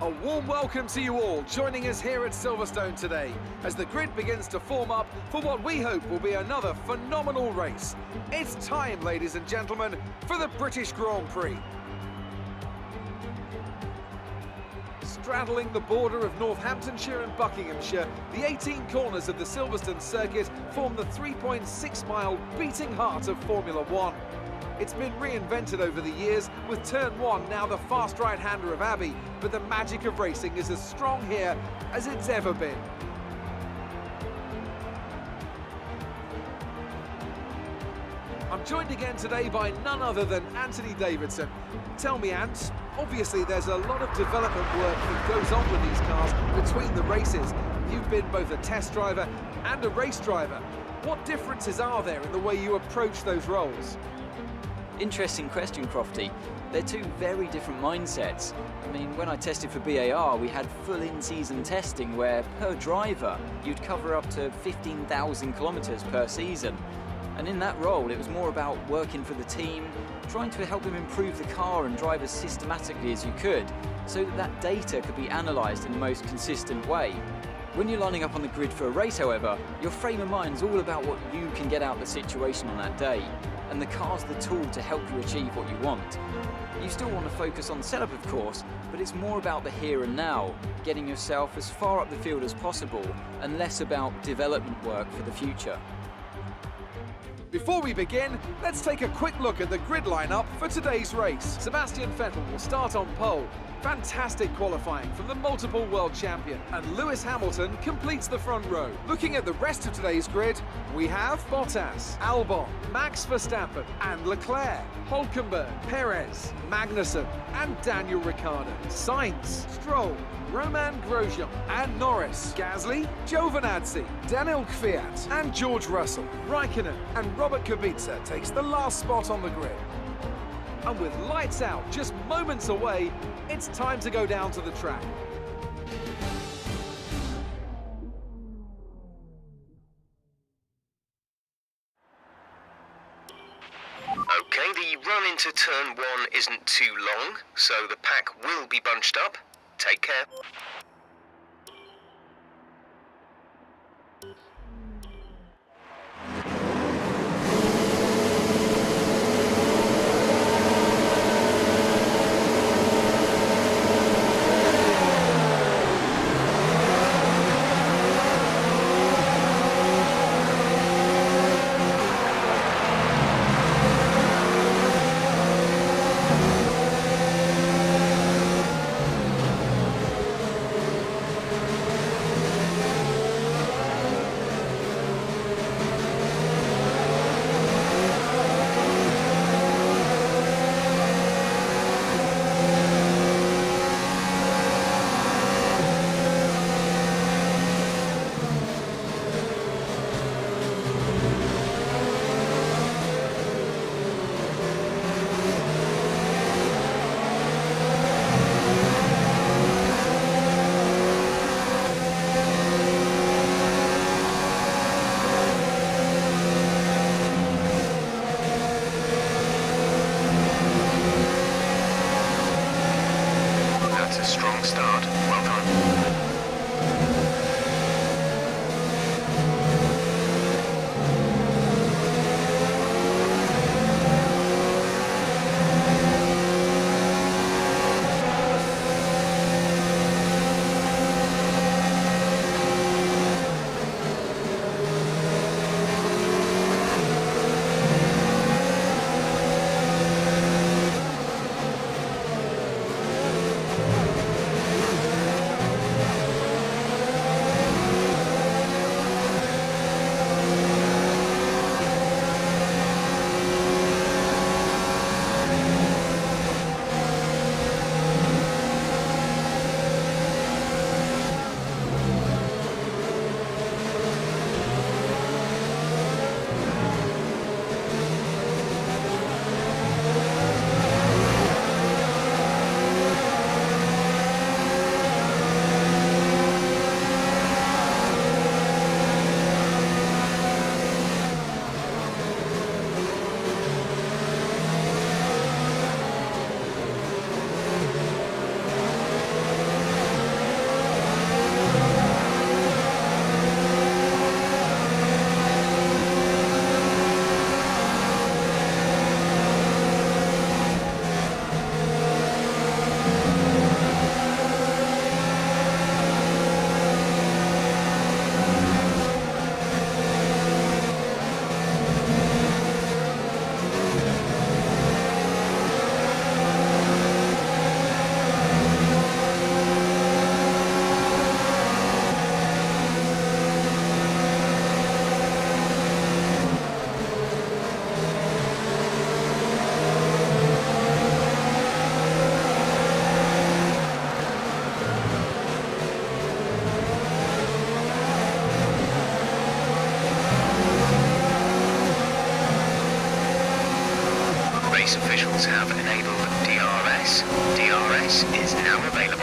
A warm welcome to you all joining us here at Silverstone today as the grid begins to form up for what we hope will be another phenomenal race. It's time, ladies and gentlemen, for the British Grand Prix. Straddling the border of Northamptonshire and Buckinghamshire, the 18 corners of the Silverstone circuit form the 3.6-mile beating heart of Formula One. It's been reinvented over the years, with Turn 1 now the fast right-hander of Abbey, but the magic of racing is as strong here as it's ever been. I'm joined again today by none other than Anthony Davidson. Tell me, Ant, obviously there's a lot of development work that goes on with these cars between the races. You've been both a test driver and a race driver. What differences are there in the way you approach those roles? Interesting question, Crofty. They're two very different mindsets. I mean, when I tested for BAR, we had full in-season testing where, per driver, you'd cover up to 15,000 kilometres per season. And in that role, it was more about working for the team, trying to help them improve the car and drive as systematically as you could, so that that data could be analysed in the most consistent way. When you're lining up on the grid for a race, however, your frame of mind's all about what you can get out of the situation on that day, and the car's the tool to help you achieve what you want. You still want to focus on setup, of course, but it's more about the here and now, getting yourself as far up the field as possible, and less about development work for the future. Before we begin, let's take a quick look at the grid lineup for today's race. Sebastian Vettel will start on pole. Fantastic qualifying from the multiple world champion, and Lewis Hamilton completes the front row. Looking at the rest of today's grid, we have Bottas, Albon, Max Verstappen and Leclerc, Hülkenberg, Perez, Magnussen and Daniel Ricciardo, Sainz, Stroll, Romain Grosjean and Norris, Gasly, Giovinazzi, Daniel Kvyat and George Russell. Raikkonen and Robert Kubica takes the last spot on the grid. And with lights out just moments away, it's time to go down to the track. Okay, the run into turn 1 isn't too long, so the pack will be bunched up. Take care. race officials have enabled DRS. DRS is now available.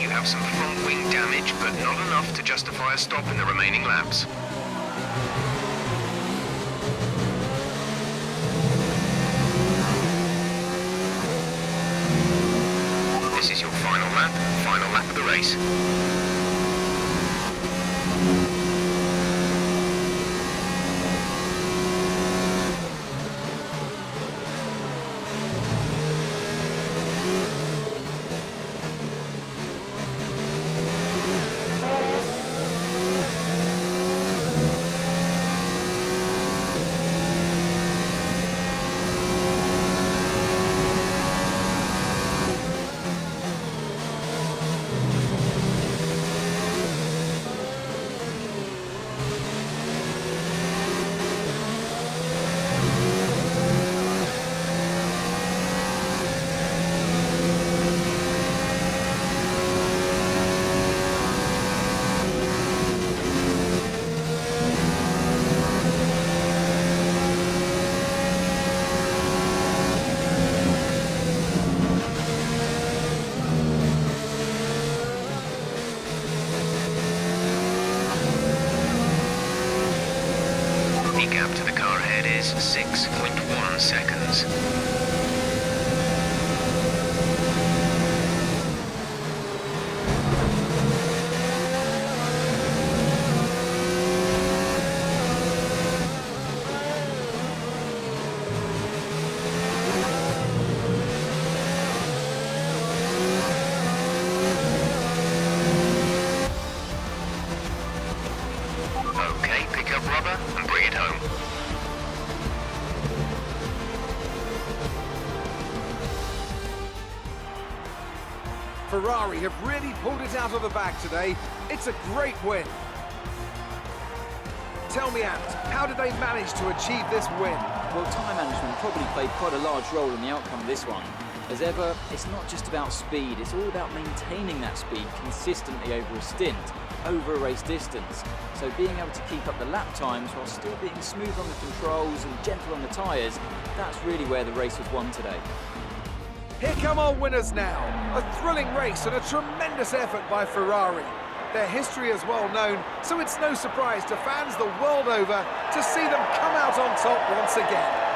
Have some front wing damage, but not enough to justify a stop in the remaining laps. This is your final lap of the race. The gap to the car ahead is 6.1 seconds. Okay, pick up rubber and bring it home. Ferrari have really pulled it out of the bag today. It's a great win. Tell me, Ant, how did they manage to achieve this win? Well, tyre management probably played quite a large role in the outcome of this one. As ever, it's not just about speed, it's all about maintaining that speed consistently over a stint, over a race distance. So being able to keep up the lap times while still being smooth on the controls and gentle on the tyres, that's really where the race was won today. Here come our winners now. A thrilling race and a tremendous effort by Ferrari. Their history is well known, so it's no surprise to fans the world over to see them come out on top once again.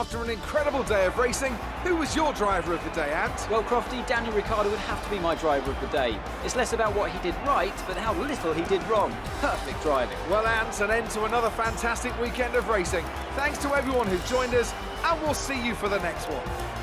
After an incredible day of racing, who was your driver of the day, Ant? Well, Crofty, Daniel Ricciardo would have to be my driver of the day. It's less about what he did right, but how little he did wrong. Perfect driving. Well, Ant, an end to another fantastic weekend of racing. Thanks to everyone who joined us, and we'll see you for the next one.